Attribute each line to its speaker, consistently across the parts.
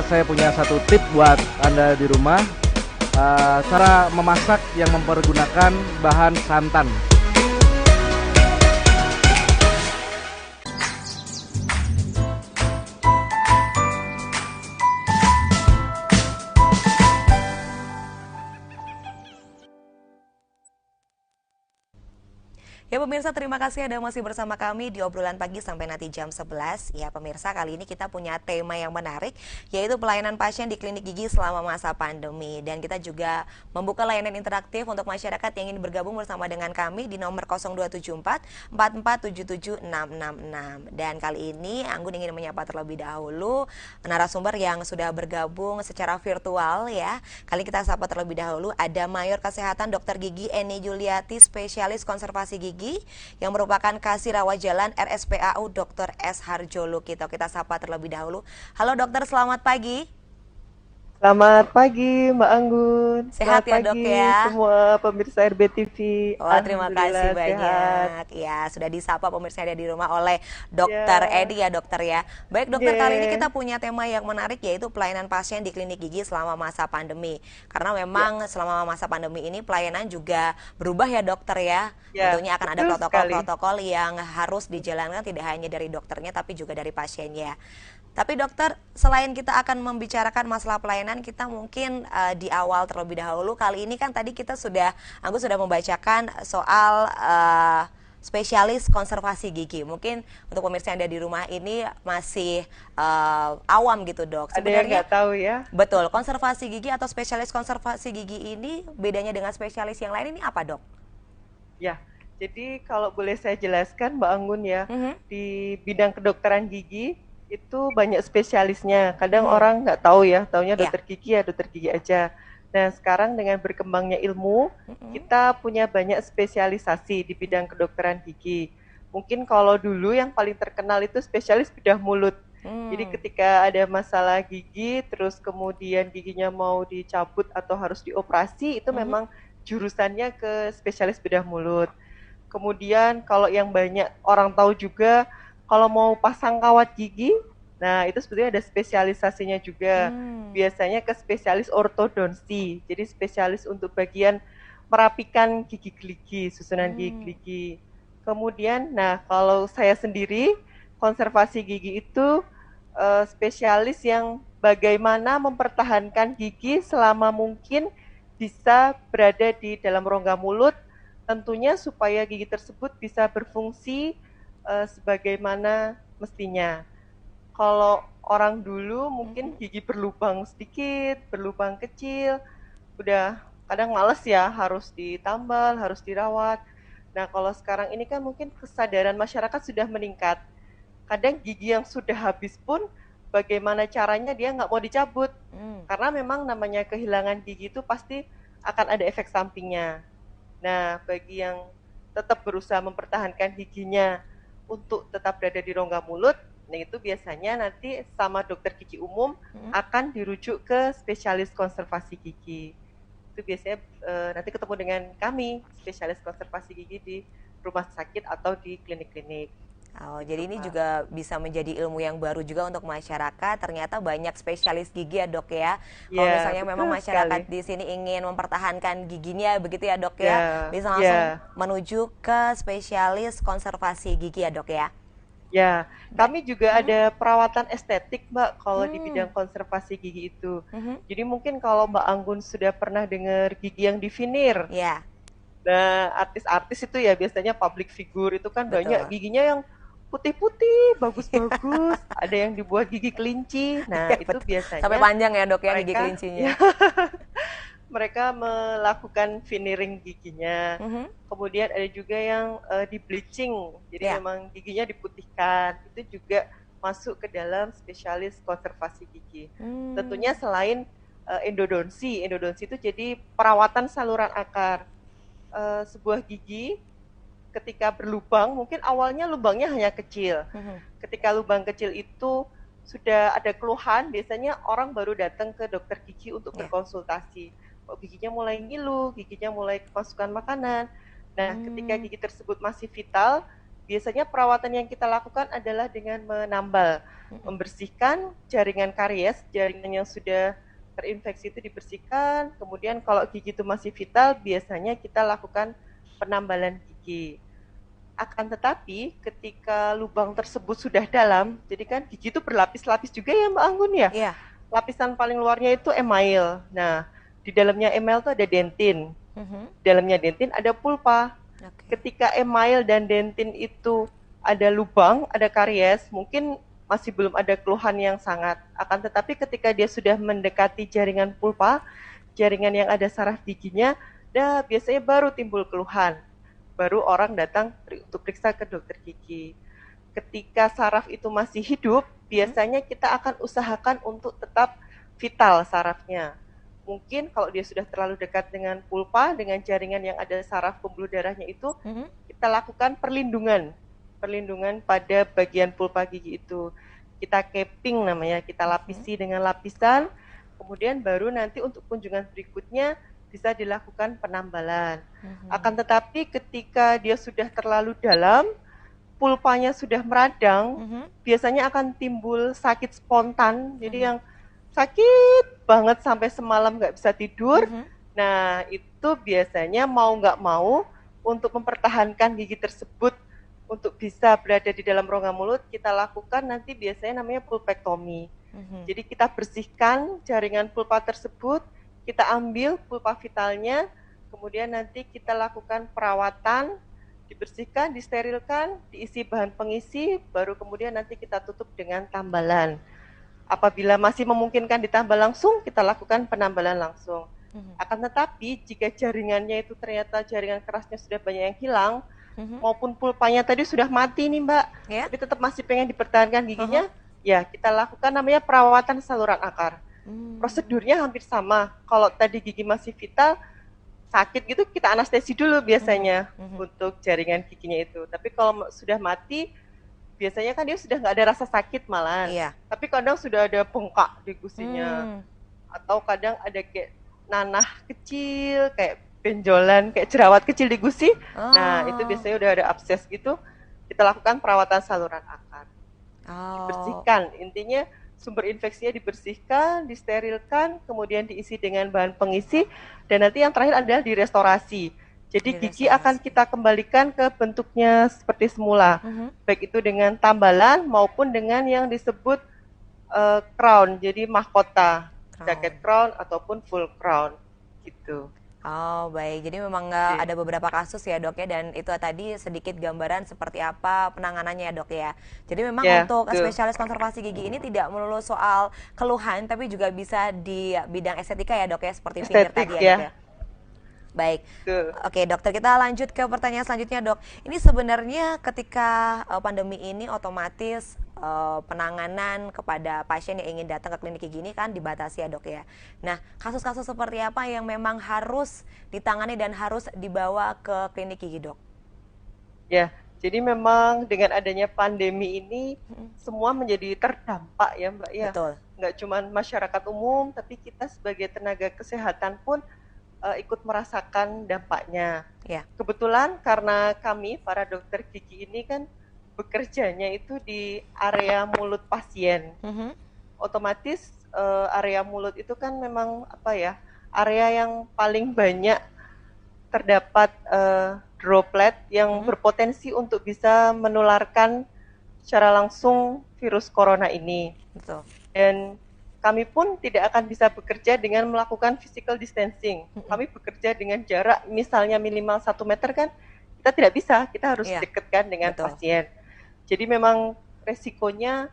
Speaker 1: saya punya satu tip buat Anda di rumah, cara memasak yang mempergunakan bahan santan.
Speaker 2: Ya pemirsa, terima kasih Anda masih bersama kami di obrolan pagi sampai nanti jam 11. Ya pemirsa, kali ini kita punya tema yang menarik, yaitu pelayanan pasien di klinik gigi selama masa pandemi. Dan kita juga membuka layanan interaktif untuk masyarakat yang ingin bergabung bersama dengan kami di nomor 0274 4477666. Dan kali ini Anggun ingin menyapa terlebih dahulu narasumber yang sudah bergabung secara virtual ya. Kali kita sapa terlebih dahulu ada Mayor Kesehatan Dr. Gigi Eni Juliati, spesialis konservasi gigi yang merupakan kasih rawat jalan RSPAU Dr. S. Harjo Lukito. Kita sapa terlebih dahulu. Halo dokter, selamat pagi.
Speaker 3: Selamat pagi Mbak Anggun.
Speaker 2: Sehat ya dok ya?
Speaker 3: Semua pemirsa RBTV.
Speaker 2: Wah, terima kasih banyak.
Speaker 3: Sehat.
Speaker 2: Ya, sudah disapa pemirsa yang ada di rumah oleh Dokter Edi ya dokter ya. Baik dokter, kali ini kita punya tema yang menarik, yaitu pelayanan pasien di klinik gigi selama masa pandemi. Karena memang selama masa pandemi ini pelayanan juga berubah ya dokter ya. Tentunya akan ada protokol-protokol yang harus dijalankan tidak hanya dari dokternya tapi juga dari pasiennya. Tapi dokter, selain kita akan membicarakan masalah pelayanan, kita mungkin di awal terlebih dahulu, kali ini kan tadi Anggun sudah membacakan soal spesialis konservasi gigi. Mungkin untuk pemirsa yang ada di rumah ini masih awam gitu dok.
Speaker 3: Sebenarnya ada yang nggak tahu ya.
Speaker 2: Betul, konservasi gigi atau spesialis konservasi gigi ini bedanya dengan spesialis yang lain ini apa dok?
Speaker 3: Ya, jadi kalau boleh saya jelaskan Mbak Anggun ya, di bidang kedokteran gigi itu banyak spesialisnya. Kadang orang nggak tahu ya, taunya dokter gigi ya dokter gigi aja. Nah sekarang dengan berkembangnya ilmu, kita punya banyak spesialisasi di bidang kedokteran gigi. Mungkin kalau dulu yang paling terkenal itu spesialis bedah mulut. Jadi ketika ada masalah gigi, terus kemudian giginya mau dicabut atau harus dioperasi, itu memang jurusannya ke spesialis bedah mulut. Kemudian kalau yang banyak orang tahu juga, kalau mau pasang kawat gigi, nah itu sebetulnya ada spesialisasinya juga. Biasanya ke spesialis ortodonsi, jadi spesialis untuk bagian merapikan gigi geligi, susunan gigi geligi. Kemudian, nah kalau saya sendiri, konservasi gigi itu spesialis yang bagaimana mempertahankan gigi selama mungkin bisa berada di dalam rongga mulut, tentunya supaya gigi tersebut bisa berfungsi sebagaimana mestinya. Kalau orang dulu mungkin gigi berlubang sedikit, berlubang kecil, udah kadang males ya, harus ditambal, harus dirawat. Nah kalau sekarang ini kan mungkin kesadaran masyarakat sudah meningkat. Kadang gigi yang sudah habis pun bagaimana caranya dia nggak mau dicabut. Karena memang namanya kehilangan gigi itu pasti akan ada efek sampingnya. Nah bagi yang tetap berusaha mempertahankan giginya untuk tetap berada di rongga mulut, nah itu biasanya nanti sama dokter gigi umum akan dirujuk ke spesialis konservasi gigi. Itu biasanya nanti ketemu dengan kami, spesialis konservasi gigi di rumah sakit atau di klinik-klinik.
Speaker 2: Oh, jadi ini juga bisa menjadi ilmu yang baru juga untuk masyarakat. Ternyata banyak spesialis gigi ya dok ya. Kalau misalnya memang masyarakat di sini ingin mempertahankan giginya begitu ya dok ya, bisa langsung menuju ke spesialis konservasi gigi ya dok ya.
Speaker 3: Ya, kami juga ada perawatan estetik Mbak kalau di bidang konservasi gigi itu. Jadi mungkin kalau Mbak Anggun sudah pernah dengar gigi yang divinir.
Speaker 2: Ya.
Speaker 3: Nah, artis-artis itu ya biasanya public figure itu kan banyak giginya yang putih-putih, bagus-bagus. Ada yang dibuat gigi kelinci. Nah, itu biasanya
Speaker 2: sampai panjang ya dok ya gigi kelincinya.
Speaker 3: Mereka melakukan veneering giginya. Kemudian ada juga yang di bleaching. Jadi memang giginya diputihkan. Itu juga masuk ke dalam spesialis konservasi gigi. Tentunya selain endodonsi. Endodonsi itu jadi perawatan saluran akar. Sebuah gigi ketika berlubang, mungkin awalnya lubangnya hanya kecil. Ketika lubang kecil itu sudah ada keluhan, biasanya orang baru datang ke dokter gigi untuk berkonsultasi. Kok giginya mulai ngilu, giginya mulai kemasukan makanan. Nah, ketika gigi tersebut masih vital, biasanya perawatan yang kita lakukan adalah dengan menambal, membersihkan jaringan karies, jaringan yang sudah terinfeksi itu dibersihkan. Kemudian kalau gigi itu masih vital, biasanya kita lakukan penambalan gigi. Akan tetapi ketika lubang tersebut sudah dalam, jadi kan gigi itu berlapis-lapis juga ya Mbak Anggun ya.
Speaker 2: Iya.
Speaker 3: Lapisan paling luarnya itu email. Nah, di dalamnya email itu ada dentin. Di dalamnya dentin ada pulpa. Ketika email dan dentin itu ada lubang, ada karies, mungkin masih belum ada keluhan yang sangat. Akan tetapi ketika dia sudah mendekati jaringan pulpa, jaringan yang ada saraf giginya, biasanya baru timbul keluhan. Baru orang datang untuk periksa ke dokter gigi. Ketika saraf itu masih hidup, biasanya kita akan usahakan untuk tetap vital sarafnya. Mungkin kalau dia sudah terlalu dekat dengan pulpa, dengan jaringan yang ada saraf pembuluh darahnya itu, kita lakukan perlindungan pada bagian pulpa gigi itu. Kita capping namanya, kita lapisi dengan lapisan, kemudian baru nanti untuk kunjungan berikutnya bisa dilakukan penambalan. Akan tetapi ketika dia sudah terlalu dalam, pulpanya sudah meradang, biasanya akan timbul sakit spontan, jadi yang sakit banget sampai semalam nggak bisa tidur. Nah, itu biasanya mau nggak mau untuk mempertahankan gigi tersebut untuk bisa berada di dalam rongga mulut, kita lakukan nanti biasanya namanya pulpektomi. Jadi kita bersihkan jaringan pulpa tersebut, kita ambil pulpa vitalnya, kemudian nanti kita lakukan perawatan, dibersihkan, disterilkan, diisi bahan pengisi, baru kemudian nanti kita tutup dengan tambalan. Apabila masih memungkinkan ditambal langsung, kita lakukan penambalan langsung. Akan tetapi, jika jaringannya itu ternyata jaringan kerasnya sudah banyak yang hilang, maupun pulpanya tadi sudah mati nih Mbak, tapi tetap masih pengen dipertahankan giginya, ya kita lakukan namanya perawatan saluran akar. Prosedurnya hampir sama. Kalau tadi gigi masih vital, sakit gitu, kita anestesi dulu biasanya untuk jaringan giginya itu. Tapi kalau sudah mati, biasanya kan dia sudah nggak ada rasa sakit malahan. Tapi kadang sudah ada bengkak di gusinya. Atau kadang ada kayak nanah kecil, kayak benjolan, kayak jerawat kecil di gusi. Nah, itu biasanya udah ada abses gitu. Kita lakukan perawatan saluran akar. Dibersihkan. Intinya sumber infeksinya dibersihkan, disterilkan, kemudian diisi dengan bahan pengisi. Dan nanti yang terakhir adalah direstorasi. Jadi gigi akan kita kembalikan ke bentuknya seperti semula, baik itu dengan tambalan maupun dengan yang disebut crown, jadi mahkota, jaket crown ataupun full crown, gitu.
Speaker 2: Oh baik, jadi memang ada beberapa kasus ya dok ya, dan itu tadi sedikit gambaran seperti apa penanganannya ya dok ya. Jadi memang untuk spesialis konservasi gigi ini tidak melulu soal keluhan, tapi juga bisa di bidang estetika ya dok ya, seperti finger tadi ya dok ya. Baik, oke dokter, kita lanjut ke pertanyaan selanjutnya dok. Ini sebenarnya ketika pandemi ini otomatis penanganan kepada pasien yang ingin datang ke klinik gigi ini kan dibatasi ya dok ya. Nah, kasus-kasus seperti apa yang memang harus ditangani dan harus dibawa ke klinik gigi dok?
Speaker 3: Ya, jadi memang dengan adanya pandemi ini semua menjadi terdampak ya Mbak ya.
Speaker 2: Betul.
Speaker 3: Nggak cuma masyarakat umum, tapi kita sebagai tenaga kesehatan pun ikut merasakan dampaknya. Kebetulan karena kami para dokter gigi ini kan bekerjanya itu di area mulut pasien. Otomatis area mulut itu kan memang area yang paling banyak terdapat droplet yang berpotensi untuk bisa menularkan secara langsung virus corona ini.
Speaker 2: Betul.
Speaker 3: Dan kami pun tidak akan bisa bekerja dengan melakukan physical distancing. Kami bekerja dengan jarak misalnya minimal 1 meter kan, kita tidak bisa, kita harus dekatkan dengan pasien. Jadi memang resikonya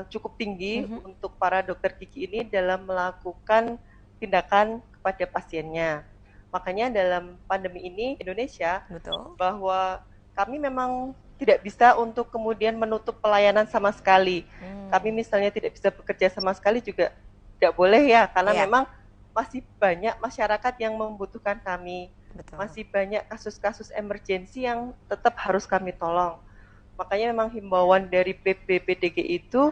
Speaker 3: cukup tinggi untuk para dokter gigi ini dalam melakukan tindakan kepada pasiennya. Makanya dalam pandemi ini Indonesia, bahwa kami memang tidak bisa untuk kemudian menutup pelayanan sama sekali. Kami misalnya tidak bisa bekerja sama sekali juga tidak boleh ya, karena memang masih banyak masyarakat yang membutuhkan kami. Masih banyak kasus-kasus emergensi yang tetap harus kami tolong. Makanya memang himbauan dari PBPDG itu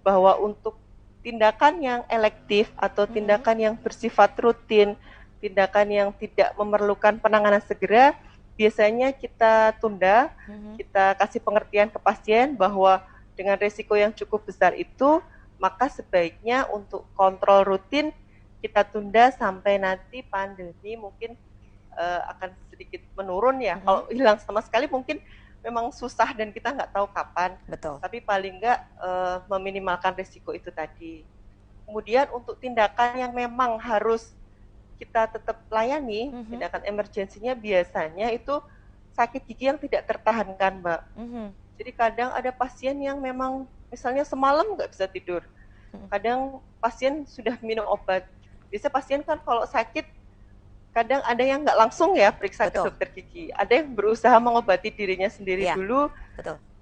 Speaker 3: bahwa untuk tindakan yang elektif atau tindakan yang bersifat rutin, tindakan yang tidak memerlukan penanganan segera, biasanya kita tunda, kita kasih pengertian ke pasien bahwa dengan resiko yang cukup besar itu, maka sebaiknya untuk kontrol rutin kita tunda sampai nanti pandemi mungkin akan sedikit menurun ya. Kalau hilang sama sekali mungkin memang susah dan kita nggak tahu kapan.
Speaker 2: Betul.
Speaker 3: Tapi paling nggak meminimalkan resiko itu tadi. Kemudian untuk tindakan yang memang harus kita tetap layani, tindakan emergensinya biasanya itu sakit gigi yang tidak tertahankan, Mbak. Jadi kadang ada pasien yang memang misalnya semalam nggak bisa tidur. Kadang pasien sudah minum obat. Biasa pasien kan kalau sakit, kadang ada yang nggak langsung ya periksa ke dokter gigi. Ada yang berusaha mengobati dirinya sendiri dulu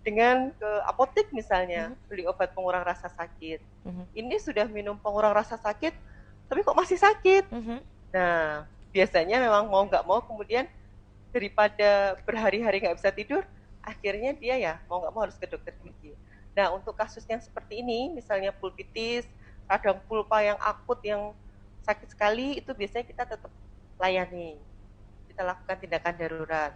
Speaker 3: dengan ke apotek misalnya, beli obat pengurang rasa sakit. Ini sudah minum pengurang rasa sakit, tapi kok masih sakit. Nah, biasanya memang mau nggak mau kemudian daripada berhari-hari nggak bisa tidur, akhirnya dia ya mau nggak mau harus ke dokter gigi. Nah, untuk kasus yang seperti ini, misalnya pulpitis, radang pulpa yang akut, yang sakit sekali, itu biasanya kita tetap layani. Kita lakukan tindakan darurat.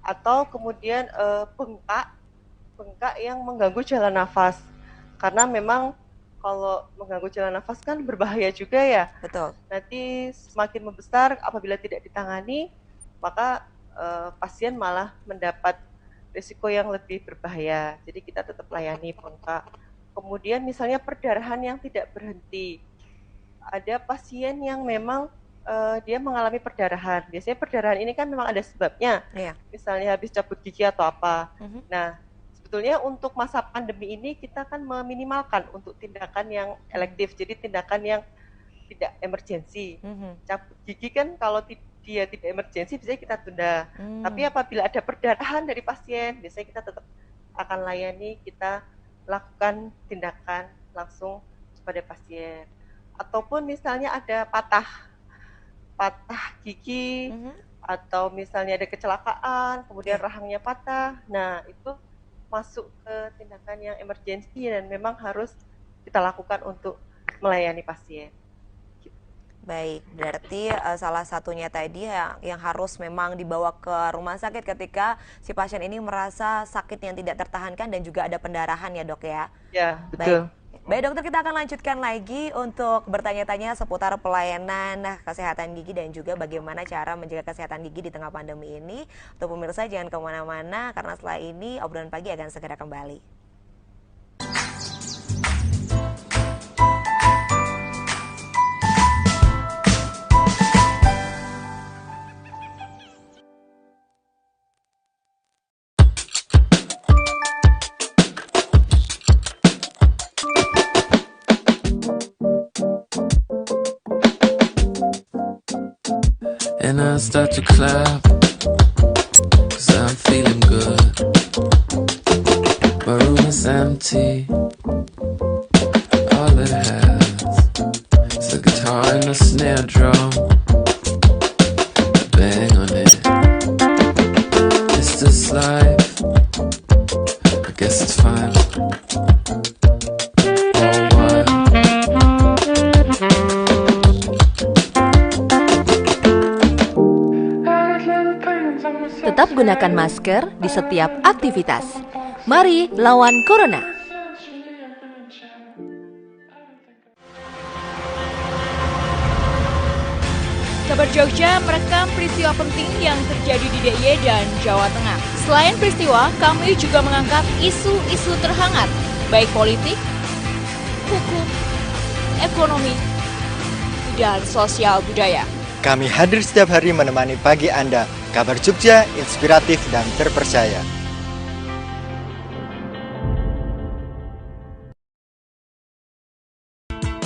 Speaker 3: Atau kemudian bengkak yang mengganggu jalan nafas. Karena memang kalau mengganggu jalan nafas kan berbahaya juga ya.
Speaker 2: Betul.
Speaker 3: Nanti semakin membesar apabila tidak ditangani, maka pasien malah mendapat risiko yang lebih berbahaya. Jadi kita tetap layani bengkak. Kemudian misalnya perdarahan yang tidak berhenti. Ada pasien yang memang dia mengalami perdarahan. Biasanya perdarahan ini kan memang ada sebabnya. Misalnya habis cabut gigi atau apa. Nah, sebetulnya untuk masa pandemi ini kita kan meminimalkan untuk tindakan yang elektif. Jadi tindakan yang tidak emergensi. Cabut gigi kan kalau dia tidak emergensi biasanya kita tunda. Tapi apabila ada perdarahan dari pasien, biasanya kita tetap akan layani, kita lakukan tindakan langsung kepada pasien. Ataupun misalnya ada patah gigi, atau misalnya ada kecelakaan, kemudian rahangnya patah. Nah, itu masuk ke tindakan yang emergensi dan memang harus kita lakukan untuk melayani pasien.
Speaker 2: Baik, berarti salah satunya tadi yang harus memang dibawa ke rumah sakit ketika si pasien ini merasa sakit yang tidak tertahankan dan juga ada pendarahan ya dok ya?
Speaker 3: Ya, betul.
Speaker 2: Baik dokter, kita akan lanjutkan lagi untuk bertanya-tanya seputar pelayanan kesehatan gigi dan juga bagaimana cara menjaga kesehatan gigi di tengah pandemi ini. Untuk pemirsa jangan kemana-mana karena setelah ini obrolan pagi akan segera kembali.
Speaker 4: And I start to clap, 'cause I'm feeling good. My room is empty, all it has is a guitar and a snare drum. I bang on it. Is this life? I guess it's fine. All wild.
Speaker 5: Tetap gunakan masker di setiap aktivitas. Mari lawan Corona.
Speaker 6: Kabar Jogja merekam peristiwa penting yang terjadi di DIY dan Jawa Tengah. Selain peristiwa, kami juga mengangkat isu-isu terhangat, baik politik, hukum, ekonomi, dan sosial budaya.
Speaker 7: Kami hadir setiap hari menemani pagi Anda. Kabar Jogja, inspiratif dan terpercaya.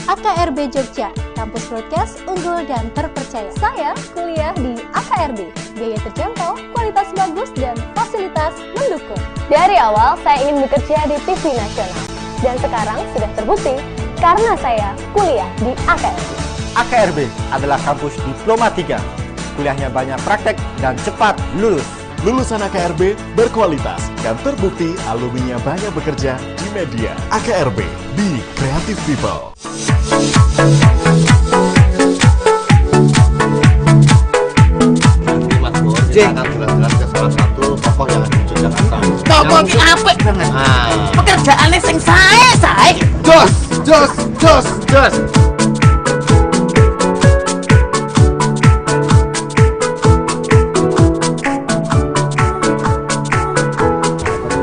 Speaker 8: AKRB Jogja, kampus broadcast unggul dan terpercaya. Saya kuliah di AKRB, biaya terjangkau, kualitas bagus, dan fasilitas mendukung. Dari awal saya ingin bekerja di TV nasional, dan sekarang sudah terbukti karena saya kuliah di AKRB.
Speaker 9: AKRB adalah kampus Diploma 3. Kuliahnya banyak praktek dan cepat lulus.
Speaker 10: Lulusan AKRB berkualitas dan terbukti alumninya banyak bekerja di media. AKRB, be creative people.
Speaker 7: Jeng,
Speaker 9: salah satu tokoh yang ada di Yogyakarta.
Speaker 11: Tokoh ki apik banget. Pekerjaannya sing sae.
Speaker 9: Jos.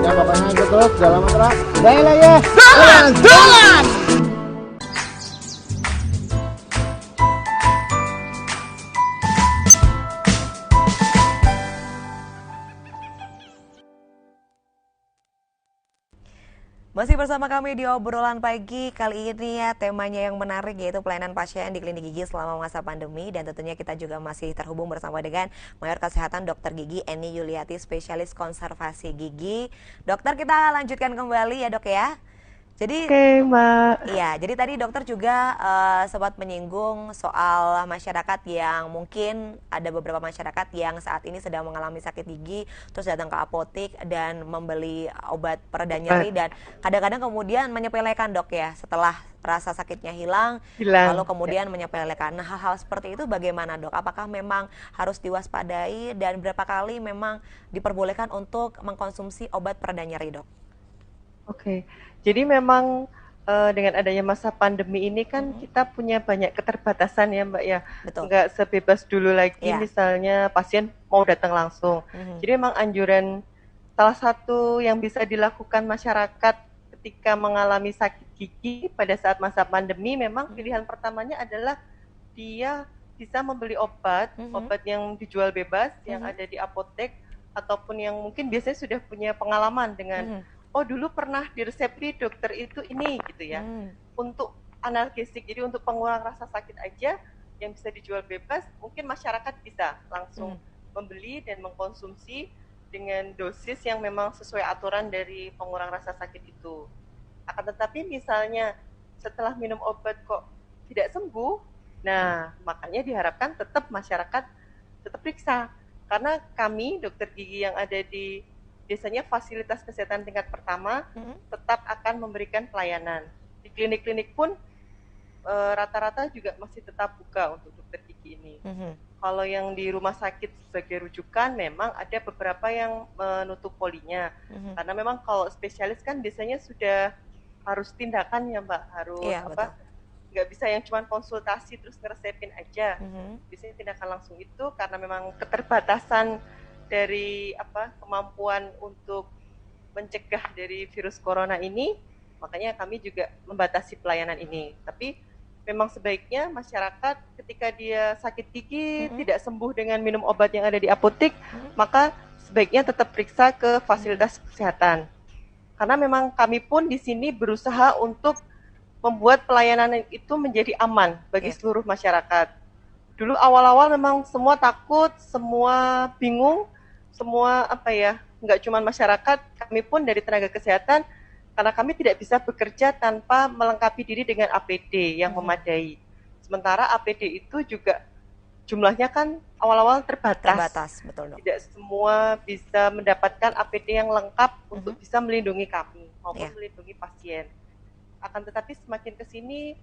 Speaker 9: Ya pokoknya ikut terus dalam mantra. Ya.
Speaker 11: Dolan.
Speaker 2: Masih bersama kami di obrolan pagi kali ini ya, temanya yang menarik yaitu pelayanan pasien di klinik gigi selama masa pandemi, dan tentunya kita juga masih terhubung bersama dengan Mayor Kesehatan Dr. Gigi Eni Yuliati, spesialis konservasi gigi. Dokter, kita lanjutkan kembali ya dok ya. Jadi,
Speaker 3: Oke, Mbak.
Speaker 2: Iya, jadi tadi dokter juga sempat menyinggung soal masyarakat yang mungkin ada beberapa masyarakat yang saat ini sedang mengalami sakit gigi, terus datang ke apotek dan membeli obat pereda nyeri, dan kadang-kadang kemudian menyepelekan dok ya, setelah rasa sakitnya hilang. Lalu kemudian menyepelekan. Nah, hal-hal seperti itu bagaimana dok? Apakah memang harus diwaspadai dan berapa kali memang diperbolehkan untuk mengkonsumsi obat pereda nyeri dok?
Speaker 3: Oke. Jadi memang dengan adanya masa pandemi ini kan kita punya banyak keterbatasan ya Mbak ya.
Speaker 2: Betul.
Speaker 3: Nggak sebebas dulu lagi
Speaker 2: Iya.
Speaker 3: misalnya pasien mau datang langsung. Jadi memang anjuran salah satu yang bisa dilakukan masyarakat ketika mengalami sakit gigi pada saat masa pandemi, memang pilihan pertamanya adalah dia bisa membeli obat yang dijual bebas yang ada di apotek, ataupun yang mungkin biasanya sudah punya pengalaman dengan oh dulu pernah diresepi dokter itu ini gitu ya. Untuk analgesik, jadi untuk pengurang rasa sakit aja yang bisa dijual bebas, mungkin masyarakat bisa langsung membeli dan mengkonsumsi dengan dosis yang memang sesuai aturan dari pengurang rasa sakit itu. Akan tetapi misalnya setelah minum obat kok tidak sembuh, nah makanya diharapkan tetap masyarakat tetap periksa. Karena kami dokter gigi yang ada di biasanya fasilitas kesehatan tingkat pertama tetap akan memberikan pelayanan. Di klinik-klinik pun rata-rata juga masih tetap buka untuk dokter gigi ini. Kalau yang di rumah sakit sebagai rujukan memang ada beberapa yang menutup polinya. Karena memang kalau spesialis kan biasanya sudah harus tindakan ya Mbak, harus nggak bisa yang cuma konsultasi terus ngeresepin aja. Biasanya tindakan langsung itu karena memang keterbatasan dari kemampuan untuk mencegah dari virus corona ini, makanya kami juga membatasi pelayanan ini. Tapi memang sebaiknya masyarakat ketika dia sakit gigi tidak sembuh dengan minum obat yang ada di apotek, maka sebaiknya tetap periksa ke fasilitas kesehatan. Karena memang kami pun di sini berusaha untuk membuat pelayanan itu menjadi aman bagi seluruh masyarakat. Dulu awal-awal memang semua takut, semua bingung, semua nggak cuma masyarakat, kami pun dari tenaga kesehatan, karena kami tidak bisa bekerja tanpa melengkapi diri dengan APD yang memadai. Sementara APD itu juga jumlahnya kan awal-awal terbatas.
Speaker 2: Betul dok.
Speaker 3: Tidak semua bisa mendapatkan APD yang lengkap untuk bisa melindungi kami maupun melindungi pasien. Akan tetapi semakin ke sini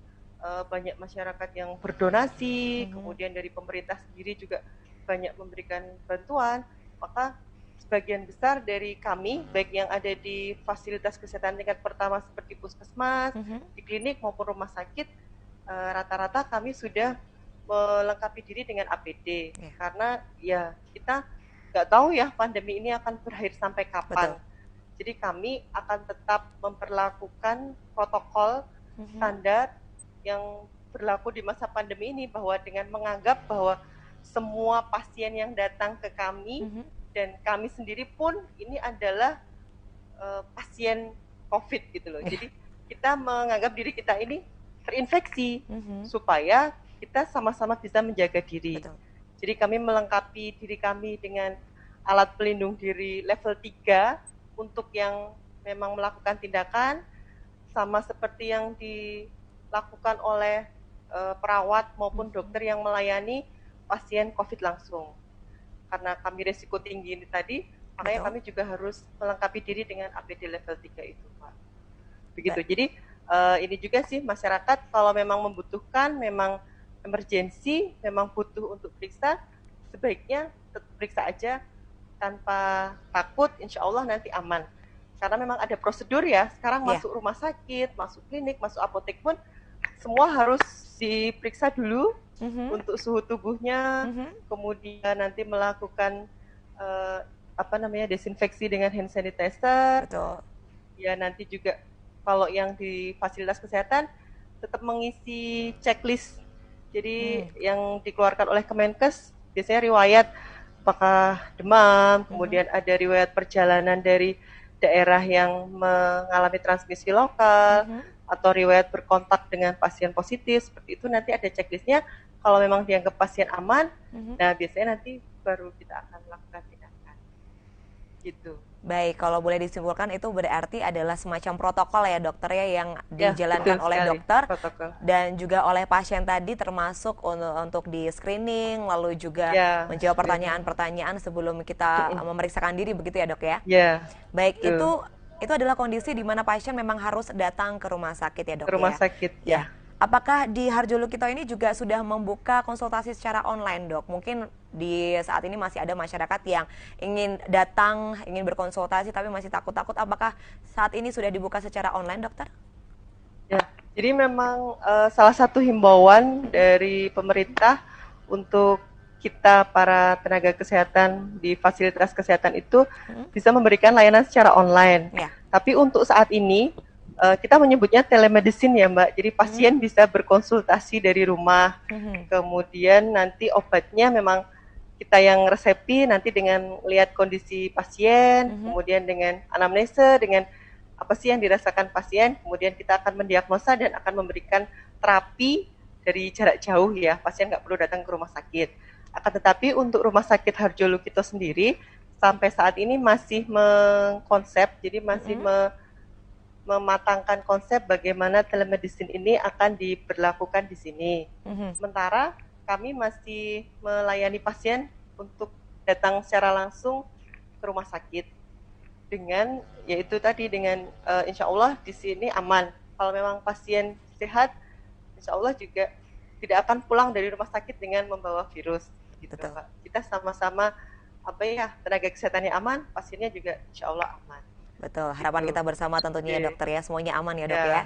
Speaker 3: banyak masyarakat yang berdonasi, kemudian dari pemerintah sendiri juga banyak memberikan bantuan. Maka sebagian besar dari kami, baik yang ada di fasilitas kesehatan tingkat pertama seperti puskesmas, di klinik maupun rumah sakit, rata-rata kami sudah melengkapi diri dengan APD. Karena ya kita nggak tahu ya pandemi ini akan berakhir sampai kapan. Jadi kami akan tetap memperlakukan protokol standar yang berlaku di masa pandemi ini, bahwa dengan menganggap bahwa semua pasien yang datang ke kami dan kami sendiri pun ini adalah pasien COVID gitu loh. Jadi kita menganggap diri kita ini terinfeksi supaya kita sama-sama bisa menjaga diri. Jadi kami melengkapi diri kami dengan alat pelindung diri level 3 untuk yang memang melakukan tindakan, sama seperti yang dilakukan oleh perawat maupun dokter yang melayani pasien COVID langsung. Karena kami resiko tinggi ini tadi, makanya kami juga harus melengkapi diri dengan APD level 3 itu, Pak. Begitu. Jadi ini juga sih masyarakat kalau memang membutuhkan, memang emergensi, memang butuh untuk periksa, sebaiknya tetap periksa aja tanpa takut, insya Allah nanti aman. Karena memang ada prosedur ya, sekarang masuk rumah sakit, masuk klinik, masuk apotek pun semua harus diperiksa dulu untuk suhu tubuhnya, kemudian nanti melakukan desinfeksi dengan hand sanitizer.
Speaker 2: Betul.
Speaker 3: Ya nanti juga kalau yang di fasilitas kesehatan tetap mengisi checklist. Jadi yang dikeluarkan oleh Kemenkes biasanya riwayat apakah demam, kemudian ada riwayat perjalanan dari daerah yang mengalami transmisi lokal, atau riwayat berkontak dengan pasien positif, seperti itu nanti ada checklistnya. Kalau memang dianggap pasien aman, nah biasanya nanti baru kita akan lakukan tindakan. Gitu.
Speaker 2: Baik, kalau boleh disimpulkan itu berarti adalah semacam protokol ya dokter ya yang dijalankan oleh dokter dan juga oleh pasien tadi, termasuk untuk di screening, lalu juga menjawab pertanyaan-pertanyaan sebelum kita memeriksakan diri, begitu ya dok ya? Baik, itu adalah kondisi di mana pasien memang harus datang ke rumah sakit ya dok ya?
Speaker 3: Ke rumah sakit, ya.
Speaker 2: Apakah di Harjolukito ini juga sudah membuka konsultasi secara online dok? Mungkin di saat ini masih ada masyarakat yang ingin datang, ingin berkonsultasi tapi masih takut-takut. Apakah saat ini sudah dibuka secara online dokter?
Speaker 3: Ya, jadi memang salah satu himbauan dari pemerintah untuk kita para tenaga kesehatan di fasilitas kesehatan itu bisa memberikan layanan secara online. Tapi untuk saat ini kita menyebutnya telemedicine ya Mbak, jadi pasien bisa berkonsultasi dari rumah, kemudian nanti obatnya memang kita yang resepi nanti dengan lihat kondisi pasien, kemudian dengan anamnesa, dengan apa sih yang dirasakan pasien, kemudian kita akan mendiagnosa dan akan memberikan terapi dari jarak jauh ya, pasien nggak perlu datang ke rumah sakit. Akan tetapi untuk rumah sakit Harjolukito sendiri, sampai saat ini masih mengkonsep, jadi masih mematangkan konsep bagaimana telemedicine ini akan diberlakukan di sini. Sementara kami masih melayani pasien untuk datang secara langsung ke rumah sakit dengan yaitu tadi dengan insya Allah di sini aman. Kalau memang pasien sehat, insya Allah juga tidak akan pulang dari rumah sakit dengan membawa virus. Gitu, Pak. Kita sama-sama tenaga kesehatannya aman, pasiennya juga insya Allah aman.
Speaker 2: Betul, harapan kita bersama tentunya ya dokter ya, semuanya aman ya dok ya.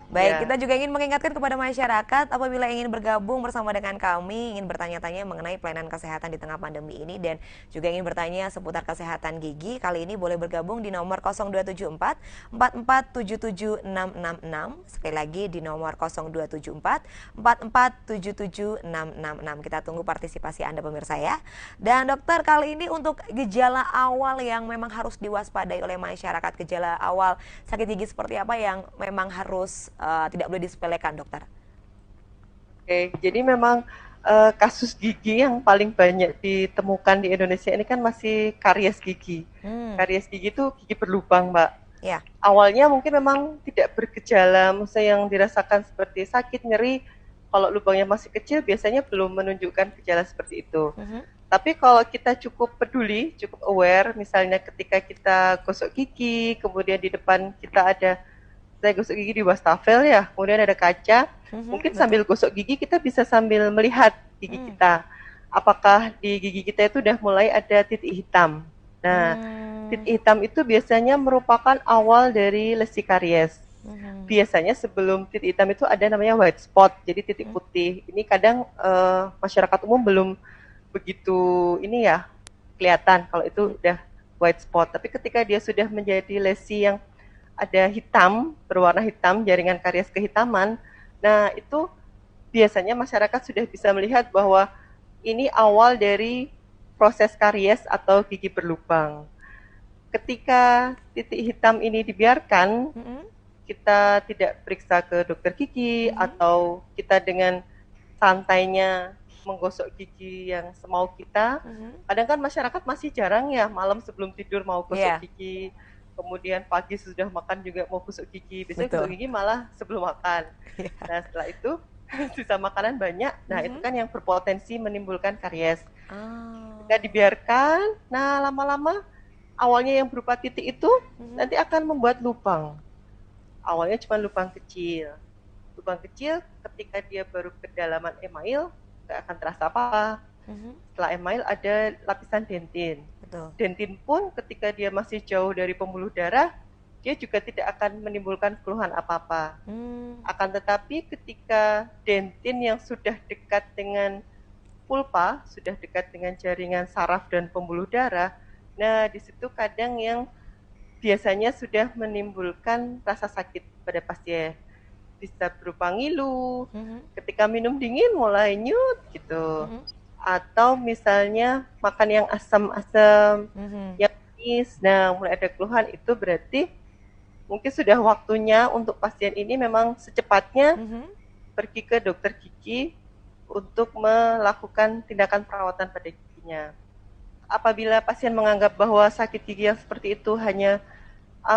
Speaker 2: Baik, kita juga ingin mengingatkan kepada masyarakat apabila ingin bergabung bersama dengan kami, ingin bertanya-tanya mengenai pelayanan kesehatan di tengah pandemi ini dan juga ingin bertanya seputar kesehatan gigi, kali ini boleh bergabung di nomor 0274 4477 666. Sekali lagi di nomor 0274 4477 666. Kita tunggu partisipasi Anda pemirsa ya. Dan dokter, kali ini untuk gejala awal yang memang harus diwaspadai oleh masyarakat, gejala awal sakit gigi seperti apa yang memang harus tidak boleh disepelekan dokter?
Speaker 3: Oke, jadi memang kasus gigi yang paling banyak ditemukan di Indonesia ini kan masih karies gigi. Karies gigi itu gigi berlubang, Mbak.
Speaker 2: Ya.
Speaker 3: Awalnya mungkin memang tidak bergejala, maksudnya yang dirasakan seperti sakit, nyeri. Kalau lubangnya masih kecil, biasanya belum menunjukkan gejala seperti itu. Tapi kalau kita cukup peduli, cukup aware, misalnya ketika kita gosok gigi, kemudian di depan kita ada, saya gosok gigi di wastafel ya, kemudian ada kaca, mungkin sambil gosok gigi kita bisa sambil melihat gigi kita. Apakah di gigi kita itu udah mulai ada titik hitam. Nah, titik hitam itu biasanya merupakan awal dari lesi karies. Biasanya sebelum titik hitam itu ada namanya white spot, jadi titik putih. Ini kadang masyarakat umum belum begitu kelihatan kalau itu udah white spot. Tapi ketika dia sudah menjadi lesi yang ada hitam, berwarna hitam, jaringan karies kehitaman, nah itu biasanya masyarakat sudah bisa melihat bahwa ini awal dari proses karies atau gigi berlubang. Ketika titik hitam ini dibiarkan, kita tidak periksa ke dokter gigi atau kita dengan santainya menggosok gigi yang semau kita. Kadang kan masyarakat masih jarang ya malam sebelum tidur mau gosok gigi. Kemudian pagi sudah makan juga mau gosok gigi. Biasanya gosok gigi malah sebelum makan. Nah setelah itu sisa makanan banyak. Nah itu kan yang berpotensi menimbulkan karies. Jika dibiarkan, nah lama-lama awalnya yang berupa titik itu nanti akan membuat lubang. Awalnya cuma lubang kecil. Lubang kecil ketika dia baru kedalaman email nggak akan terasa apa. Setelah email ada lapisan dentin.
Speaker 2: Betul.
Speaker 3: Dentin pun ketika dia masih jauh dari pembuluh darah, dia juga tidak akan menimbulkan keluhan apa-apa. Akan tetapi ketika dentin yang sudah dekat dengan pulpa, sudah dekat dengan jaringan saraf dan pembuluh darah, nah di situ kadang yang biasanya sudah menimbulkan rasa sakit pada pasien. Bisa berupa ngilu, ketika minum dingin mulai nyut gitu. Atau misalnya makan yang asam-asam, yang manis, nah mulai ada keluhan, itu berarti mungkin sudah waktunya untuk pasien ini memang secepatnya pergi ke dokter gigi untuk melakukan tindakan perawatan pada giginya. Apabila pasien menganggap bahwa sakit gigi yang seperti itu hanya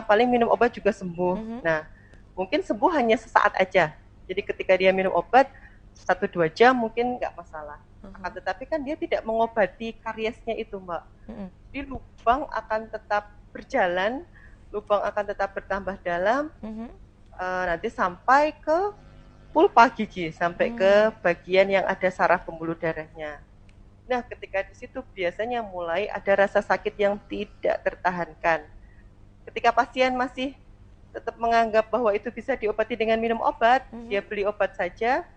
Speaker 3: paling minum obat juga sembuh, nah mungkin sembuh hanya sesaat aja. Jadi ketika dia minum obat 1-2 jam mungkin nggak masalah. Akan tetapi kan dia tidak mengobati kariesnya itu, Mbak. Jadi lubang akan tetap berjalan, lubang akan tetap bertambah dalam, nanti sampai ke pulpa gigi, sampai ke bagian yang ada saraf pembuluh darahnya. Nah, ketika di situ biasanya mulai ada rasa sakit yang tidak tertahankan. Ketika pasien masih tetap menganggap bahwa itu bisa diobati dengan minum obat, dia beli obat saja.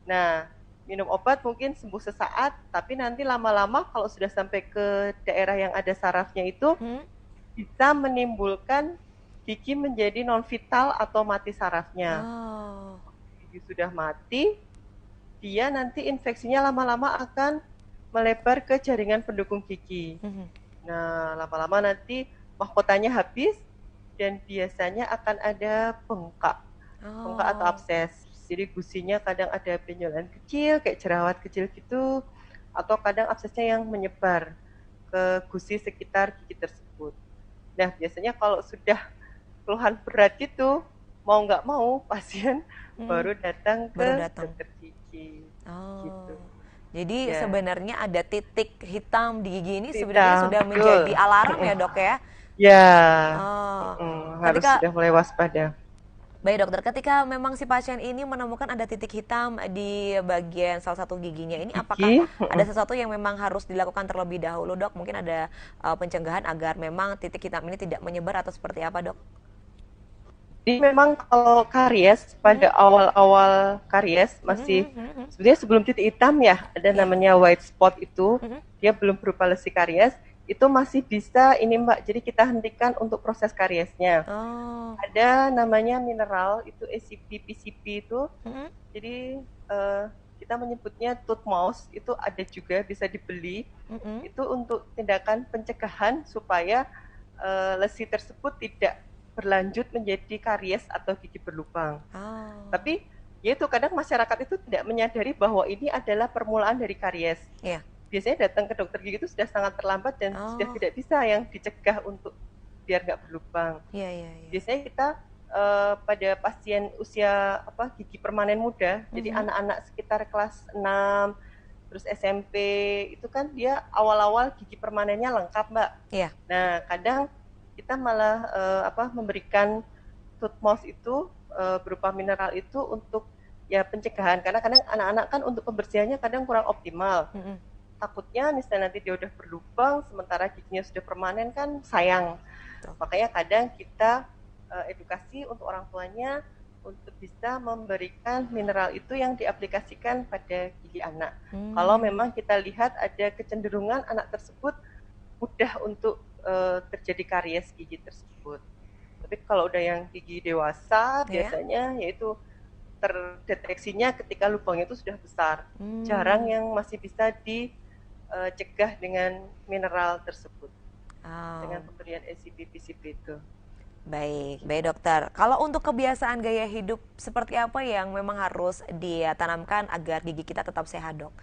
Speaker 3: Nah, minum obat mungkin sembuh sesaat, tapi nanti lama-lama kalau sudah sampai ke daerah yang ada sarafnya itu, bisa menimbulkan gigi menjadi non-vital atau mati sarafnya. Gigi sudah mati, dia nanti infeksinya lama-lama akan melebar ke jaringan pendukung gigi. Nah, lama-lama nanti mahkotanya habis dan biasanya akan ada bengkak atau abses. Jadi gusinya kadang ada benjolan kecil, kayak jerawat kecil gitu, atau kadang absesnya yang menyebar ke gusi sekitar gigi tersebut. Nah, biasanya kalau sudah keluhan berat gitu, mau nggak mau pasien baru datang ke dokter gigi. Gitu.
Speaker 2: Jadi sebenarnya ada titik hitam di gigi ini sebenarnya sudah menjadi alarm ya, Dok ya?
Speaker 3: Ya, harus sudah mulai waspada.
Speaker 2: Baik dokter, ketika memang si pasien ini menemukan ada titik hitam di bagian salah satu giginya ini, apakah ada sesuatu yang memang harus dilakukan terlebih dahulu, Dok? Mungkin ada pencegahan agar memang titik hitam ini tidak menyebar atau seperti apa, Dok?
Speaker 3: Jadi memang kalau karies, pada awal-awal karies masih sebenarnya sebelum titik hitam ya, ada namanya white spot itu, dia belum berupa lesi karies, itu masih bisa ini Mbak, jadi kita hentikan untuk proses kariesnya. Ada namanya mineral, itu ACP, PCP itu, jadi kita menyebutnya tooth mouse, itu ada juga bisa dibeli, itu untuk tindakan pencegahan supaya lesi tersebut tidak berlanjut menjadi karies atau gigi berlubang. Tapi ya itu kadang masyarakat itu tidak menyadari bahwa ini adalah permulaan dari karies. Biasanya datang ke dokter gigi itu sudah sangat terlambat dan sudah tidak bisa yang dicegah untuk biar nggak berlubang. Biasanya kita pada pasien usia gigi permanen muda, jadi anak-anak sekitar kelas 6, terus SMP, itu kan dia awal-awal gigi permanennya lengkap, Mbak. Nah, kadang kita malah memberikan tooth mouse itu berupa mineral itu untuk ya pencegahan, karena kadang anak-anak kan untuk pembersihannya kadang kurang optimal. Takutnya misalnya nanti dia udah berlubang sementara giginya sudah permanen kan sayang. Makanya kadang kita edukasi untuk orang tuanya untuk bisa memberikan mineral itu yang diaplikasikan pada gigi anak. Kalau memang kita lihat ada kecenderungan anak tersebut mudah untuk terjadi karies gigi tersebut. Tapi kalau udah yang gigi dewasa biasanya yaitu terdeteksinya ketika lubangnya itu sudah besar. Jarang yang masih bisa dicegah dengan mineral tersebut. Dengan pemberian ACP, PCP itu.
Speaker 2: Baik dokter. Kalau untuk kebiasaan gaya hidup seperti apa yang memang harus dia tanamkan agar gigi kita tetap sehat, Dok?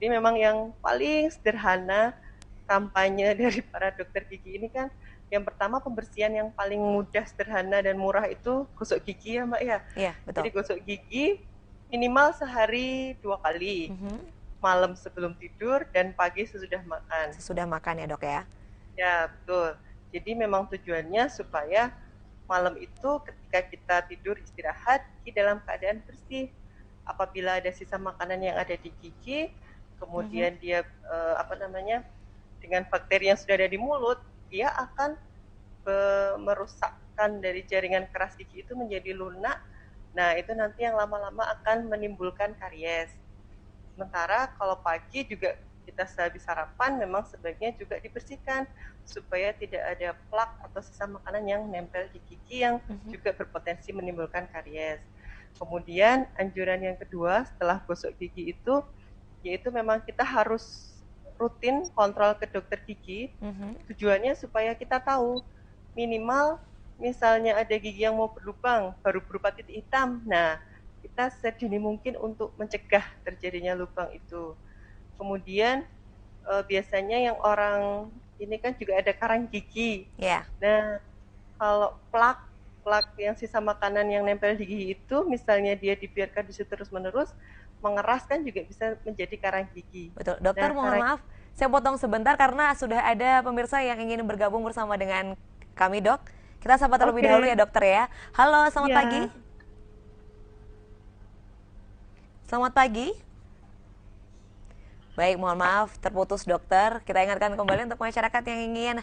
Speaker 3: Ini memang yang paling sederhana kampanye dari para dokter gigi ini kan, yang pertama pembersihan yang paling mudah, sederhana dan murah itu gosok gigi ya Mbak ya.
Speaker 2: Iya, betul.
Speaker 3: Jadi gosok gigi minimal sehari 2 kali. Malam sebelum tidur dan pagi sesudah makan.
Speaker 2: Sesudah makan ya, Dok ya?
Speaker 3: Ya, betul. Jadi memang tujuannya supaya malam itu ketika kita tidur istirahat gigi dalam keadaan bersih. apabila ada sisa makanan yang ada di gigi, kemudian dia dengan bakteri yang sudah ada di mulut, dia akan merusakkan dari jaringan keras gigi itu menjadi lunak. Nah, itu nanti yang lama-lama akan menimbulkan karies. Sementara kalau pagi juga kita sehabis sarapan memang sebaiknya juga dibersihkan supaya tidak ada plak atau sisa makanan yang nempel di gigi yang juga berpotensi menimbulkan karies. Kemudian anjuran yang kedua setelah gosok gigi itu, yaitu memang kita harus rutin kontrol ke dokter gigi. Tujuannya supaya kita tahu minimal misalnya ada gigi yang mau berlubang, baru berupa titik hitam. Nah, kita sedini mungkin untuk mencegah terjadinya lubang itu. Kemudian biasanya yang orang ini kan juga ada karang gigi. Nah, kalau plak yang sisa makanan yang nempel di gigi itu, misalnya dia dibiarkan di situ terus-menerus, mengeras kan juga bisa menjadi karang gigi.
Speaker 2: Betul, dokter, mohon maaf, saya potong sebentar karena sudah ada pemirsa yang ingin bergabung bersama dengan kami, Dok. Kita sapa terlebih dahulu ya, dokter ya. Halo, selamat pagi. Selamat pagi. Baik, mohon maaf terputus dokter. Kita ingatkan kembali untuk masyarakat yang ingin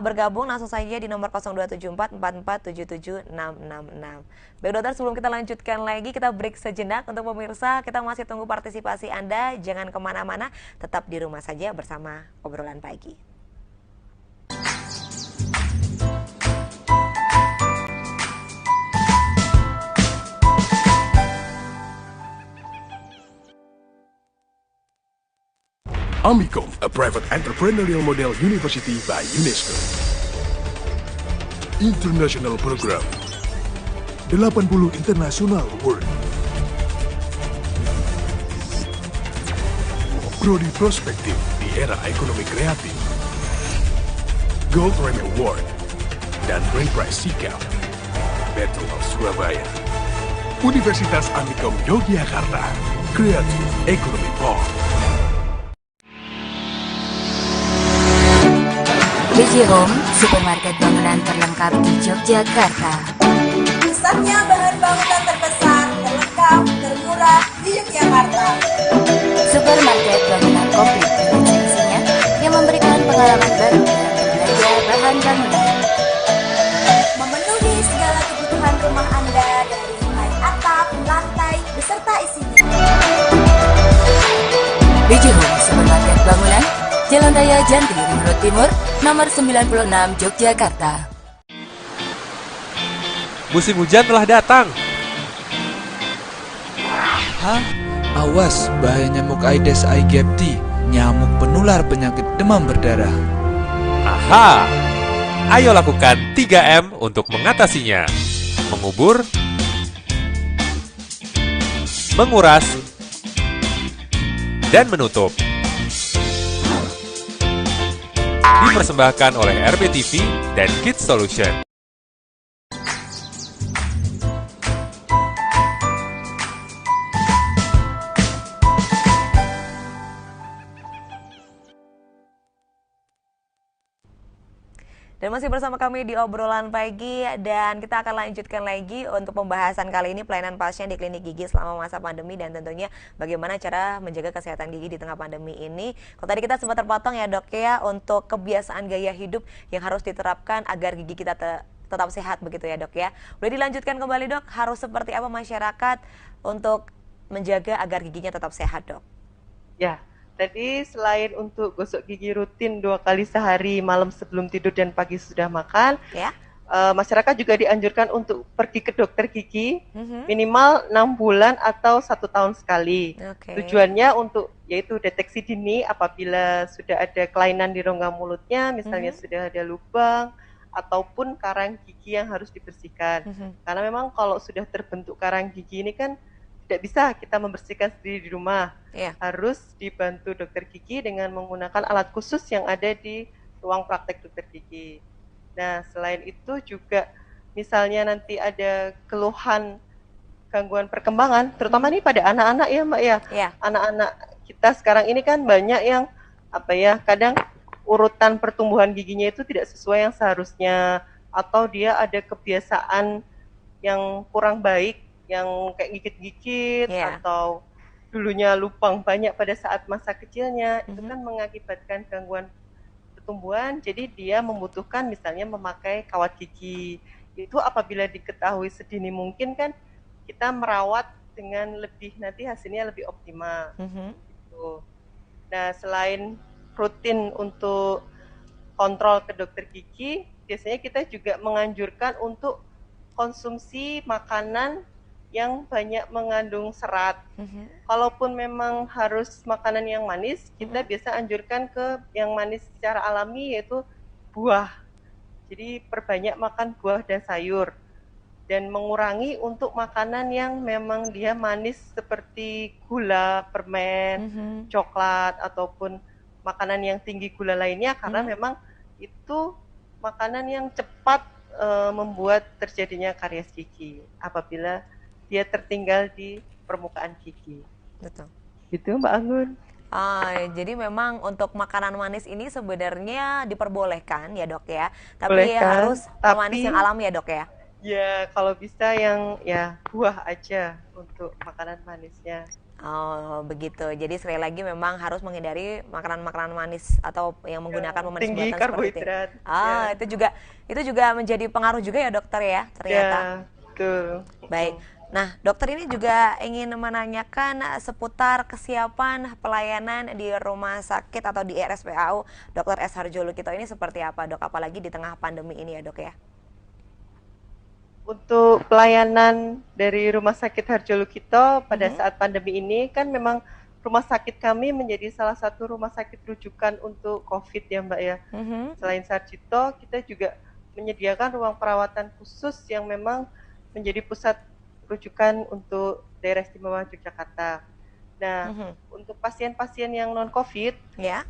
Speaker 2: bergabung langsung saja di nomor 027444776666. Baik dokter, sebelum kita lanjutkan lagi, kita break sejenak untuk pemirsa. Kita masih tunggu partisipasi Anda. Jangan kemana-mana, tetap di rumah saja bersama Obrolan Pagi.
Speaker 12: Amicom, a private entrepreneurial model university by UNESCO. International Program 80 International Award. Prodi Prospektif di era ekonomi kreatif. Gold Remy Award dan Grand Prize Sikap. Battle of Surabaya. Universitas Amicom Yogyakarta. Creative Economy Park.
Speaker 13: BJ Home, supermarket bangunan terlengkap di Yogyakarta.
Speaker 14: Pusatnya bahan bangunan terbesar, terlengkap, termurah di Yogyakarta.
Speaker 13: Supermarket bangunan komplit dengan seksinya yang memberikan pengalaman baru dalam berbelanja bahan bangunan.
Speaker 14: Memenuhi segala kebutuhan rumah Anda dari mulai atap, lantai, beserta isinya.
Speaker 13: BJ Home, supermarket bangunan, Jalan Raya Janti, Ring Road Timur, nomor 96, Yogyakarta.
Speaker 15: Musim hujan telah datang.
Speaker 16: Hah? Awas, bahaya nyamuk Aedes aegypti, nyamuk penular penyakit demam berdarah.
Speaker 15: Aha! Ayo lakukan 3M untuk mengatasinya. Mengubur, menguras, dan menutup. Dipersembahkan oleh RBTV dan Kids Solution.
Speaker 2: Dan masih bersama kami di Obrolan Pagi, dan kita akan lanjutkan lagi untuk pembahasan kali ini pelayanan pasien di klinik gigi selama masa pandemi dan tentunya bagaimana cara menjaga kesehatan gigi di tengah pandemi ini. Kalau tadi kita sempat terpotong ya dok ya, untuk kebiasaan gaya hidup yang harus diterapkan agar gigi kita tetap sehat begitu ya dok ya. Boleh dilanjutkan kembali dok, harus seperti apa masyarakat untuk menjaga agar giginya tetap sehat dok?
Speaker 3: Ya. Tadi selain untuk gosok gigi rutin 2 kali sehari, malam sebelum tidur dan pagi sudah makan, masyarakat juga dianjurkan untuk pergi ke dokter gigi minimal 6 bulan atau 1 tahun sekali. Tujuannya untuk yaitu deteksi dini apabila sudah ada kelainan di rongga mulutnya, misalnya sudah ada lubang ataupun karang gigi yang harus dibersihkan. Karena memang kalau sudah terbentuk karang gigi ini kan tidak bisa kita membersihkan sendiri di rumah, harus dibantu dokter gigi dengan menggunakan alat khusus yang ada di ruang praktek dokter gigi. Nah, selain itu juga misalnya nanti ada keluhan gangguan perkembangan, terutama nih pada anak-anak ya Mbak ya. Anak-anak kita sekarang ini kan banyak yang kadang urutan pertumbuhan giginya itu tidak sesuai yang seharusnya, atau dia ada kebiasaan yang kurang baik yang kayak gigit-gigit atau dulunya lubang banyak pada saat masa kecilnya, itu kan mengakibatkan gangguan pertumbuhan, jadi dia membutuhkan misalnya memakai kawat gigi. Itu apabila diketahui sedini mungkin kan kita merawat dengan lebih, nanti hasilnya lebih optimal. Gitu. Nah, selain rutin untuk kontrol ke dokter gigi, biasanya kita juga menganjurkan untuk konsumsi makanan yang banyak mengandung serat. Kalaupun memang harus makanan yang manis, kita biasa anjurkan ke yang manis secara alami, yaitu buah. Jadi perbanyak makan buah dan sayur. Dan mengurangi untuk makanan yang memang dia manis seperti gula, permen, coklat, ataupun makanan yang tinggi gula lainnya, karena memang itu makanan yang cepat membuat terjadinya karies gigi apabila dia tertinggal di permukaan gigi.
Speaker 2: Betul.
Speaker 3: Gitu Mbak Anggun.
Speaker 2: Jadi memang untuk makanan manis ini sebenarnya diperbolehkan ya dok ya, tapi
Speaker 3: Bolehkan,
Speaker 2: harus manis yang alami ya dok ya.
Speaker 3: Ya kalau bisa yang ya buah aja untuk makanan manisnya.
Speaker 2: Oh begitu. Jadi sekali lagi memang harus menghindari makanan-makanan manis atau yang menggunakan pemanis
Speaker 3: tinggi
Speaker 2: buatan
Speaker 3: karbohidrat.
Speaker 2: Seperti itu. Itu juga menjadi pengaruh juga ya dokter ya ternyata.
Speaker 3: Ya, betul.
Speaker 2: Baik. Nah, dokter ini juga ingin menanyakan seputar kesiapan pelayanan di rumah sakit atau di RSPAU Dr. S. Harjolukito ini seperti apa dok? Apalagi di tengah pandemi ini ya dok ya.
Speaker 3: Untuk pelayanan dari Rumah Sakit Harjolukito pada saat pandemi ini kan memang rumah sakit kami menjadi salah satu rumah sakit rujukan untuk COVID ya Mbak ya. Selain Sarjito, kita juga menyediakan ruang perawatan khusus yang memang menjadi pusat rujukan untuk daerah istimewa Yogyakarta. Nah, untuk pasien-pasien yang non-COVID,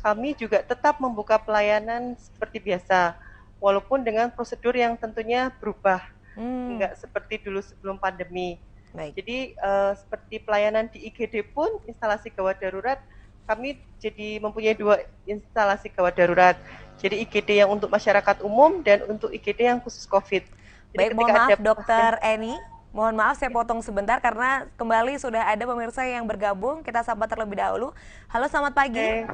Speaker 3: kami juga tetap membuka pelayanan seperti biasa, walaupun dengan prosedur yang tentunya berubah, enggak seperti dulu sebelum pandemi. Jadi seperti pelayanan di IGD pun, instalasi gawat darurat, kami jadi mempunyai 2 instalasi gawat darurat. Jadi IGD yang untuk masyarakat umum dan untuk IGD yang khusus COVID. Jadi
Speaker 2: baik, mohon maaf Dokter Eni. Mohon maaf saya potong sebentar karena kembali sudah ada pemirsa yang bergabung. Kita sapa terlebih dahulu. Halo, selamat pagi.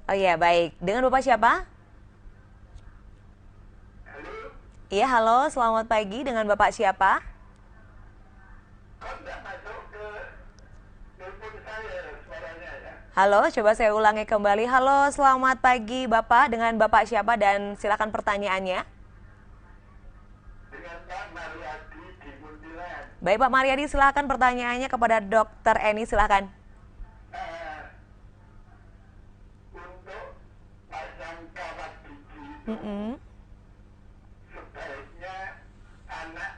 Speaker 2: Oh iya, baik. Dengan Bapak siapa? Iya, halo, selamat pagi. Dengan Bapak siapa? Halo, coba saya ulangi kembali. Halo, selamat pagi Bapak. Dengan Bapak siapa dan silakan pertanyaannya. Baik Pak Mariadi, silakan pertanyaannya kepada Dokter Eni, silakan.
Speaker 17: Untuk pasang kawat gigi, sebaiknya anak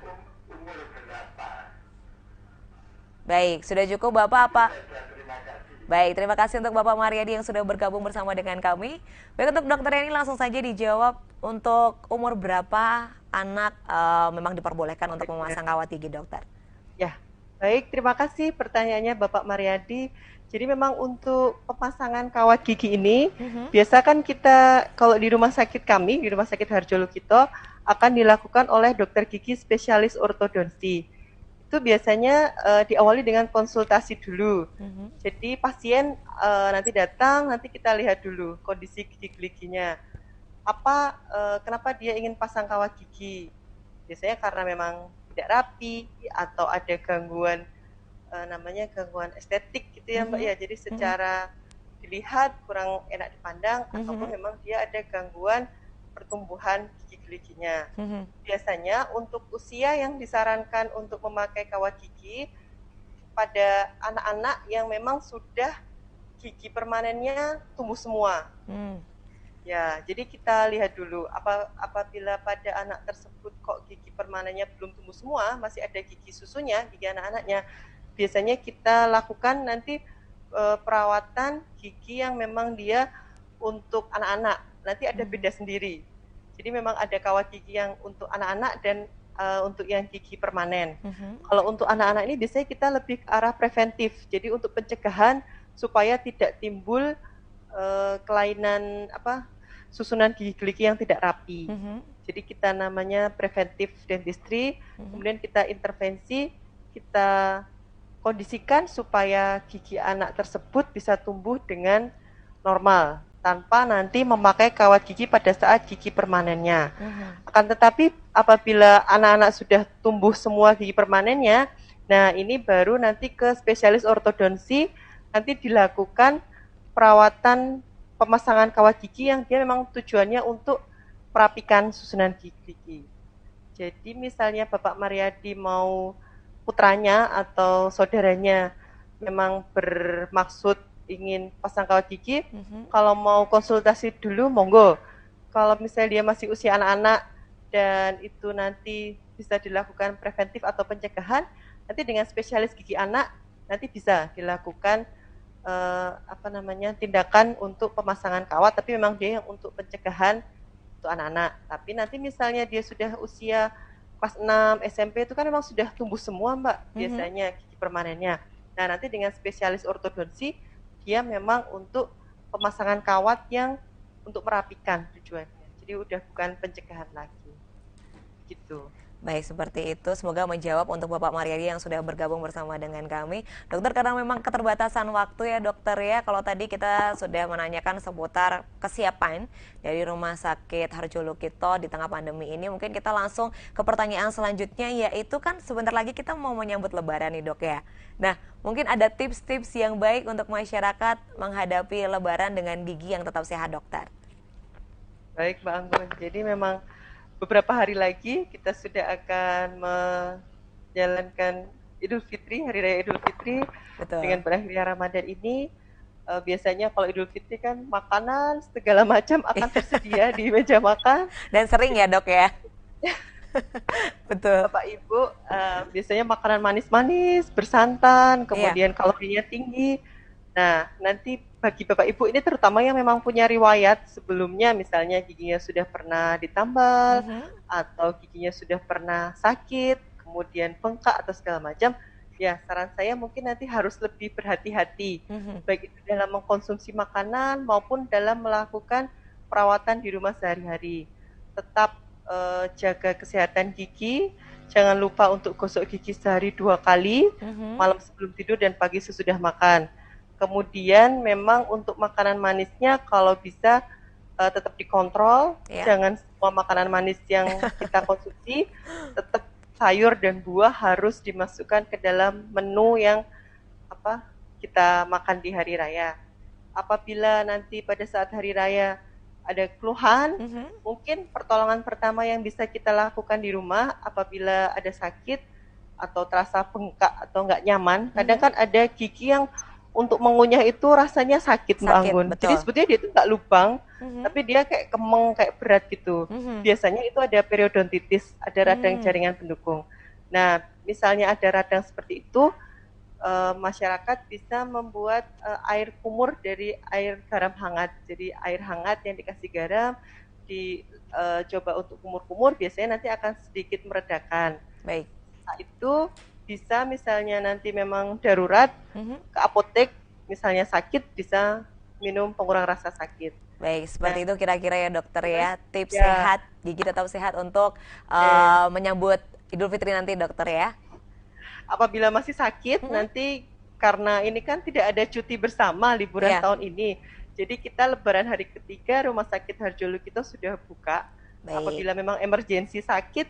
Speaker 17: umur berapa?
Speaker 2: Baik, sudah cukup Bapak apa? Baik, terima kasih untuk Bapak Mariadi yang sudah bergabung bersama dengan kami. Baik, untuk Dokter Eni langsung saja dijawab, untuk umur berapa anak memang diperbolehkan untuk memasang kawat gigi dokter?
Speaker 3: Ya, baik, terima kasih pertanyaannya Bapak Mariadi. Jadi memang untuk pemasangan kawat gigi ini, biasa kan kita kalau di rumah sakit kami, di Rumah Sakit Harjolukito, akan dilakukan oleh dokter gigi spesialis ortodonti. Itu biasanya diawali dengan konsultasi dulu. Jadi pasien nanti datang, nanti kita lihat dulu kondisi gigi-giginya. Kenapa dia ingin pasang kawat gigi? Biasanya karena memang tidak rapi atau ada gangguan namanya gangguan estetik gitu ya Mbak ya. Jadi secara dilihat kurang enak dipandang ataupun memang dia ada gangguan pertumbuhan gigi-giginya. Biasanya untuk usia yang disarankan untuk memakai kawat gigi pada anak-anak yang memang sudah gigi permanennya tumbuh semua. Ya, jadi kita lihat dulu apabila pada anak tersebut kok gigi permanennya belum tumbuh semua, masih ada gigi susunya, gigi anak-anaknya, biasanya kita lakukan nanti perawatan gigi yang memang dia untuk anak-anak. Nanti ada beda sendiri. Jadi memang ada kawat gigi yang untuk anak-anak dan untuk yang gigi permanen. Kalau untuk anak-anak ini biasanya kita lebih ke arah preventif. Jadi untuk pencegahan supaya tidak timbul kelainan susunan gigi-gigi yang tidak rapi. Jadi kita namanya preventive dentistry, kemudian kita intervensi, kita kondisikan supaya gigi anak tersebut bisa tumbuh dengan normal tanpa nanti memakai kawat gigi pada saat gigi permanennya. Akan tetapi apabila anak-anak sudah tumbuh semua gigi permanennya, nah ini baru nanti ke spesialis ortodonsi, nanti dilakukan perawatan pemasangan kawat gigi yang dia memang tujuannya untuk merapikan susunan gigi. Jadi misalnya Bapak Mariadi mau putranya atau saudaranya memang bermaksud ingin pasang kawat gigi, kalau mau konsultasi dulu monggo. Kalau misalnya dia masih usia anak-anak dan itu nanti bisa dilakukan preventif atau pencegahan, nanti dengan spesialis gigi anak nanti bisa dilakukan tindakan untuk pemasangan kawat, tapi memang dia yang untuk pencegahan untuk anak-anak. Tapi nanti misalnya dia sudah usia kelas 6 SMP itu kan memang sudah tumbuh semua Mbak, biasanya gigi permanennya. Nah nanti dengan spesialis ortodonsi dia memang untuk pemasangan kawat yang untuk merapikan tujuannya. Jadi udah bukan pencegahan lagi. Gitu.
Speaker 2: Baik, seperti itu. Semoga menjawab untuk Bapak Mariadi yang sudah bergabung bersama dengan kami. Dokter, karena memang keterbatasan waktu ya dokter ya. Kalau tadi kita sudah menanyakan seputar kesiapan dari Rumah Sakit Harjo Lukito di tengah pandemi ini, mungkin kita langsung ke pertanyaan selanjutnya, yaitu kan sebentar lagi kita mau menyambut Lebaran nih dok ya. Nah, mungkin ada tips-tips yang baik untuk masyarakat menghadapi Lebaran dengan gigi yang tetap sehat dokter.
Speaker 3: Baik Mbak Anggun, jadi memang beberapa hari lagi kita sudah akan menjalankan Idul Fitri, Hari Raya Idul Fitri. Betul. Dengan berakhirnya Ramadan ini. Biasanya kalau Idul Fitri kan makanan segala macam akan tersedia di meja makan.
Speaker 2: Dan sering ya dok ya? Betul.
Speaker 3: Bapak Ibu biasanya makanan manis-manis, bersantan, kemudian kalorinya tinggi. Nah, nanti bagi Bapak Ibu ini terutama yang memang punya riwayat sebelumnya, misalnya giginya sudah pernah ditambal, atau giginya sudah pernah sakit, kemudian bengkak atau segala macam, ya saran saya mungkin nanti harus lebih berhati-hati, baik itu dalam mengkonsumsi makanan maupun dalam melakukan perawatan di rumah sehari-hari. Tetap jaga kesehatan gigi, jangan lupa untuk gosok gigi sehari 2 kali, malam sebelum tidur dan pagi sesudah makan. Kemudian memang untuk makanan manisnya kalau bisa tetap dikontrol, jangan semua makanan manis yang kita konsumsi, tetap sayur dan buah harus dimasukkan ke dalam menu yang kita makan di hari raya. Apabila nanti pada saat hari raya ada keluhan, mungkin pertolongan pertama yang bisa kita lakukan di rumah apabila ada sakit atau terasa bengkak atau nggak nyaman, kadang kan ada gigi yang untuk mengunyah itu rasanya sakit Mbak Anggun. Betul. Jadi sebetulnya dia itu nggak lubang, tapi dia kayak kemeng, kayak berat gitu. Biasanya itu ada periodontitis, ada radang jaringan pendukung. Nah, misalnya ada radang seperti itu, masyarakat bisa membuat air kumur dari air garam hangat. Jadi air hangat yang dikasih garam, dicoba untuk kumur-kumur, biasanya nanti akan sedikit meredakan.
Speaker 2: Baik.
Speaker 3: Nah, itu bisa misalnya nanti memang darurat ke apotek, misalnya sakit bisa minum pengurang rasa sakit.
Speaker 2: Baik, seperti itu kira-kira ya dokter ya, tips sehat, gigi tetap sehat untuk menyambut Idul Fitri nanti dokter ya.
Speaker 3: Apabila masih sakit nanti karena ini kan tidak ada cuti bersama liburan tahun ini, jadi kita Lebaran hari ketiga Rumah Sakit Harjo Lukito sudah buka. Apabila memang emergensi sakit,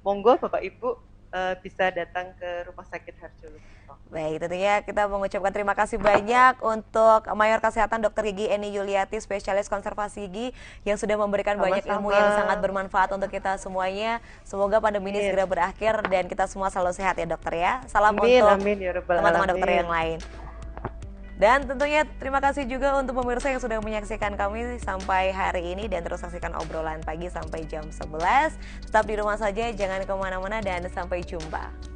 Speaker 3: monggo Bapak Ibu bisa datang ke Rumah Sakit Harjo Lukito.
Speaker 2: Baik, tentunya kita mengucapkan terima kasih banyak untuk Mayor Kesehatan Dr. Gigi Eni Yuliati, spesialis konservasi gigi yang sudah memberikan banyak ilmu yang sangat bermanfaat untuk kita semuanya. Semoga pandemi ini segera berakhir dan kita semua selalu sehat ya dokter ya. Salam untuk teman-teman dokter yang lain. Dan tentunya terima kasih juga untuk pemirsa yang sudah menyaksikan kami sampai hari ini dan terus saksikan obrolan pagi sampai jam 11. Tetap di rumah saja, jangan kemana-mana dan sampai jumpa.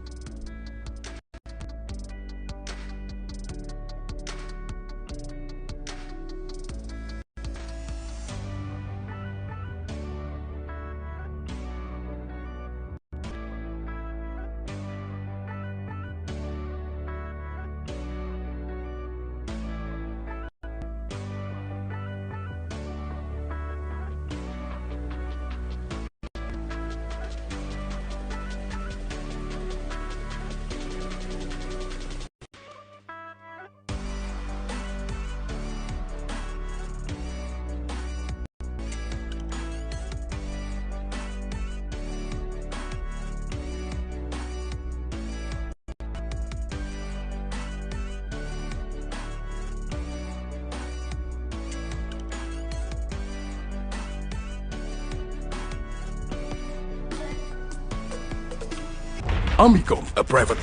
Speaker 12: Amicom, a private